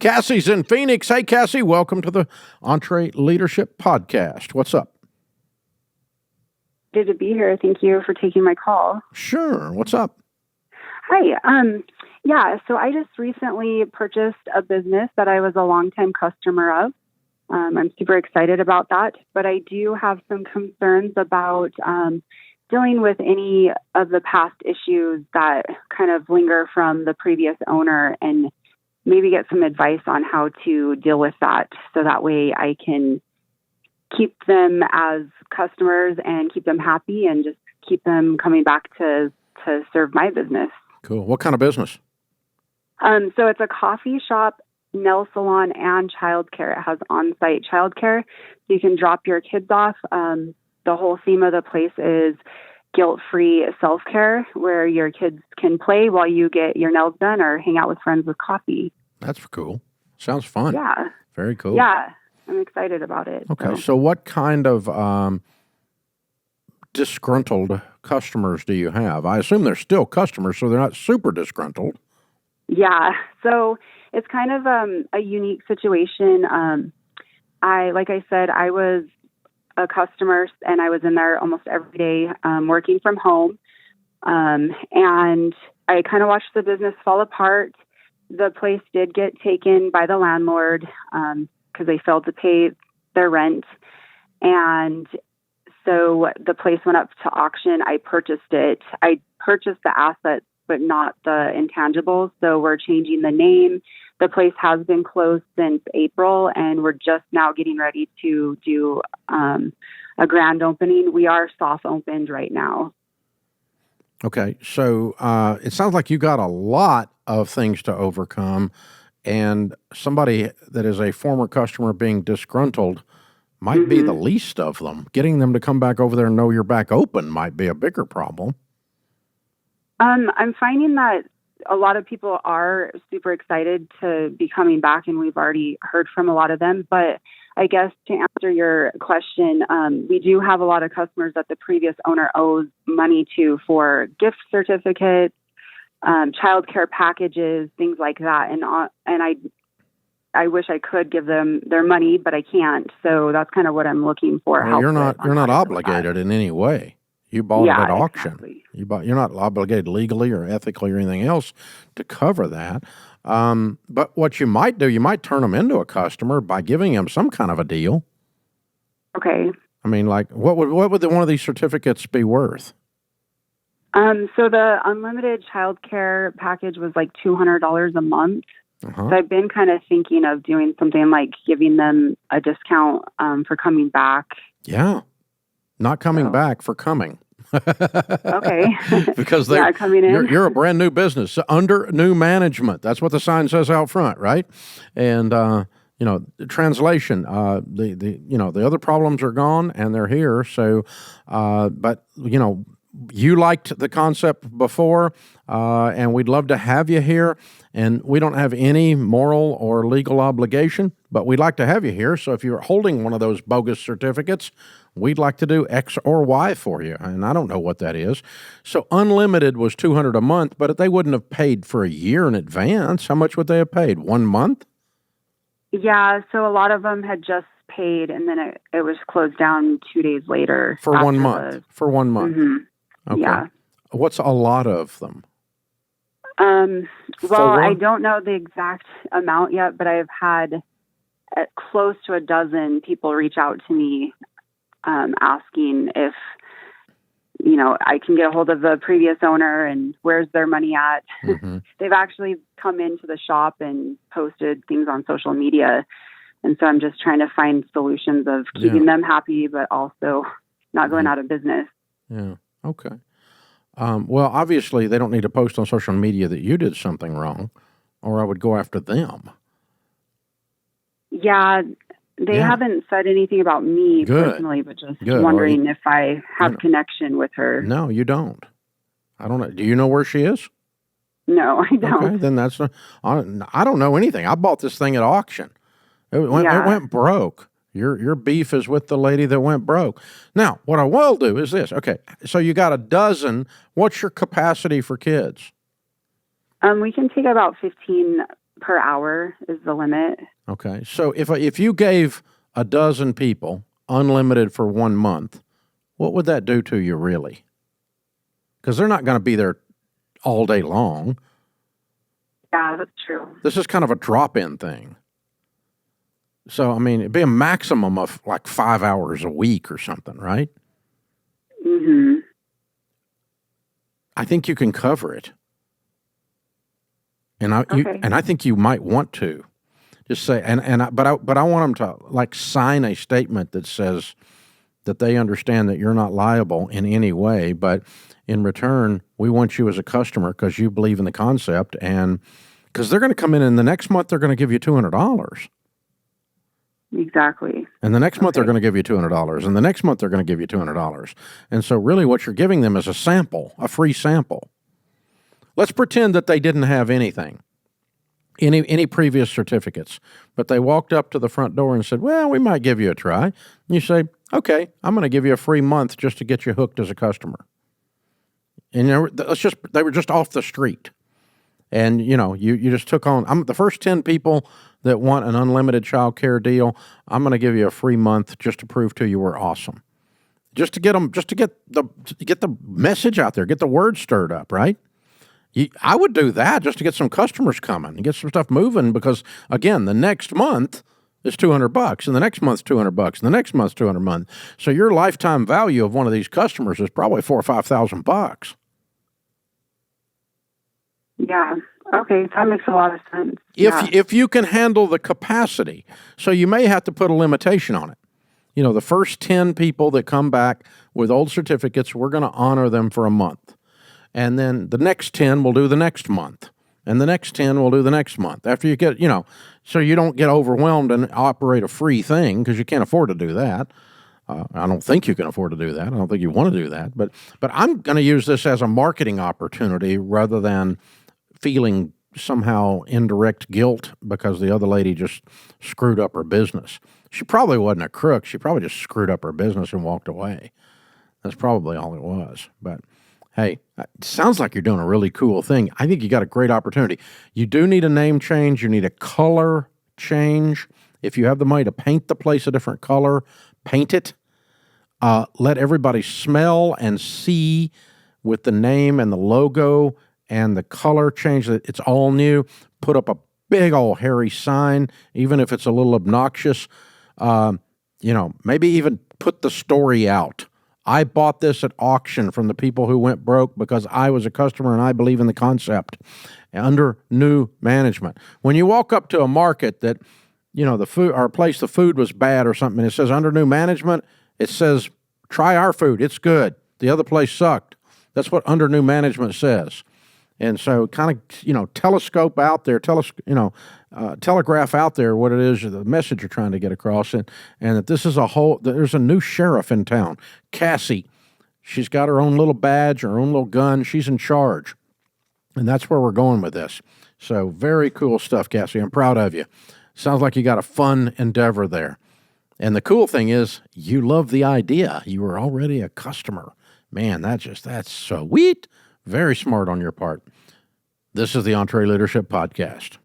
Cassie's in Phoenix. Hey, Cassie, welcome to the EntreLeadership Podcast. What's up? Good to be here. Thank you for taking my call. Sure. What's up? Hi. So I just recently purchased a business that I was a longtime customer of. I'm super excited about that, but I do have some concerns about dealing with any of the past issues that kind of linger from the previous owner, and maybe get some advice on how to deal with that, so that way I can keep them as customers and keep them happy and just keep them coming back to serve my business. Cool. What kind of business? So it's a coffee shop, nail salon, and childcare. It has on-site childcare. So you can drop your kids off. The whole theme of the place is guilt-free self-care, where your kids can play while you get your nails done or hang out with friends with coffee. That's cool. Sounds fun. Yeah. Very cool. Yeah. I'm excited about it. Okay. So what kind of disgruntled customers do you have? I assume they're still customers, so they're not super disgruntled. Yeah. So it's kind of a unique situation. Like I said, I was a customer, and I was in there almost every day, working from home. And I kind of watched the business fall apart. The place did get taken by the landlord because they failed to pay their rent. And so the place went up to auction. I purchased it. I purchased the assets, but not the intangibles. So we're changing the name. The place has been closed since April, and we're just now getting ready to do a grand opening. We are soft opened right now. Okay. So it sounds like you got a lot of things to overcome, and somebody that is a former customer being disgruntled might be the least of them. Getting them to come back over there and know you're back open might be a bigger problem. I'm finding that a lot of people are super excited to be coming back, and we've already heard from a lot of them. But I guess to answer your question, we do have a lot of customers that the previous owner owes money to for gift certificates, childcare packages, things like that. And I wish I could give them their money, but I can't. So that's kind of what I'm looking for. Well, you're not obligated in any way. You bought it at auction. Exactly. You're not obligated legally or ethically or anything else to cover that. But what you might do, you might turn them into a customer by giving them some kind of a deal. Okay. I mean, like what would one of these certificates be worth? So the unlimited childcare package was like $200 a month. So I've been kind of thinking of doing something like giving them a discount for coming back. Yeah. Not coming back, for coming. Okay. Because coming in. You're a brand new business under new management. That's what the sign says out front, right? And translation. The other problems are gone and they're here. So, but you liked the concept before, and we'd love to have you here. And we don't have any moral or legal obligation, but we'd like to have you here. So if you're holding one of those bogus certificates, we'd like to do X or Y for you. And I don't know what that is. So unlimited was $200 a month, but they wouldn't have paid for a year in advance. How much would they have paid? 1 month? Yeah. So a lot of them had just paid, and then it was closed down 2 days later. For 1 month. For 1 month. Mm-hmm. Okay. Yeah. What's a lot of them? I don't know the exact amount yet, but I've had close to a dozen people reach out to me asking if, I can get a hold of the previous owner and where's their money at. Mm-hmm. They've actually come into the shop and posted things on social media. And so I'm just trying to find solutions of keeping them happy, but also not going out of business. Yeah. Okay. Well, obviously, they don't need to post on social media that you did something wrong, or I would go after them. Yeah, they haven't said anything about me personally, but just wondering if I have connection with her. No, you don't. I don't know. Do you know where she is? No, I don't. Okay, then that's I don't know anything. I bought this thing at auction. It went broke. Your beef is with the lady that went broke. Now, what I will do is this. Okay, so you got a dozen. What's your capacity for kids? We can take about 15 per hour is the limit. Okay. So if you gave a dozen people unlimited for 1 month, what would that do to you really? Because they're not going to be there all day long. Yeah, that's true. This is kind of a drop-in thing. So, I mean, it'd be a maximum of like 5 hours a week or something, right? Mm-hmm. I think you can cover it. And I think you might want to just say, but I want them to like sign a statement that says that they understand that you're not liable in any way, but in return, we want you as a customer because you believe in the concept, and because they're going to come in and the next month they're going to give you $200. Exactly. And the next month they're going to give you $200, and the next month they're going to give you $200. And so really what you're giving them is a sample, a free sample. Let's pretend that they didn't have anything, any previous certificates, but they walked up to the front door and said, well, we might give you a try. And you say, okay, I'm going to give you a free month just to get you hooked as a customer. And they were just off the street. And, you just took on, the first 10 people that want an unlimited child care deal, I'm going to give you a free month just to prove to you we're awesome. Just to get the message out there, get the word stirred up, right? I would do that just to get some customers coming and get some stuff moving because, again, the next month is $200, and the next month's $200, and the next month's $200. So your lifetime value of one of these customers is probably $4,000 or $5,000. Yeah. Okay. That makes a lot of sense. If you can handle the capacity. So you may have to put a limitation on it. The first 10 people that come back with old certificates, we're going to honor them for a month. And then the next 10 we'll do the next month. And the next 10 we'll do the next month. After you get, so you don't get overwhelmed and operate a free thing because you can't afford to do that. I don't think you can afford to do that. I don't think you want to do that. But I'm going to use this as a marketing opportunity rather than feeling somehow indirect guilt because the other lady just screwed up her business. She probably wasn't a crook. She probably just screwed up her business and walked away. That's probably all it was. But hey, it sounds like you're doing a really cool thing. I think you got a great opportunity. You do need a name change. You need a color change. If you have the money to paint the place a different color, paint it. Let everybody smell and see with the name and the logo and the color change that it's all new. Put up a big old hairy sign, even if it's a little obnoxious. Maybe even put the story out. I bought this at auction from the people who went broke because I was a customer and I believe in the concept under new management. When you walk up to a market that, the food or a place the food was bad or something, and it says under new management, it says, try our food. It's good. The other place sucked. That's what under new management says. And so kind of, telescope out there, telegraph out there what it is, the message you're trying to get across, and that this is there's a new sheriff in town, Cassie. She's got her own little badge, her own little gun. She's in charge. And that's where we're going with this. So very cool stuff, Cassie. I'm proud of you. Sounds like you got a fun endeavor there. And the cool thing is you love the idea. You were already a customer. Man, that's sweet. Very smart on your part. This is the EntreLeadership Podcast.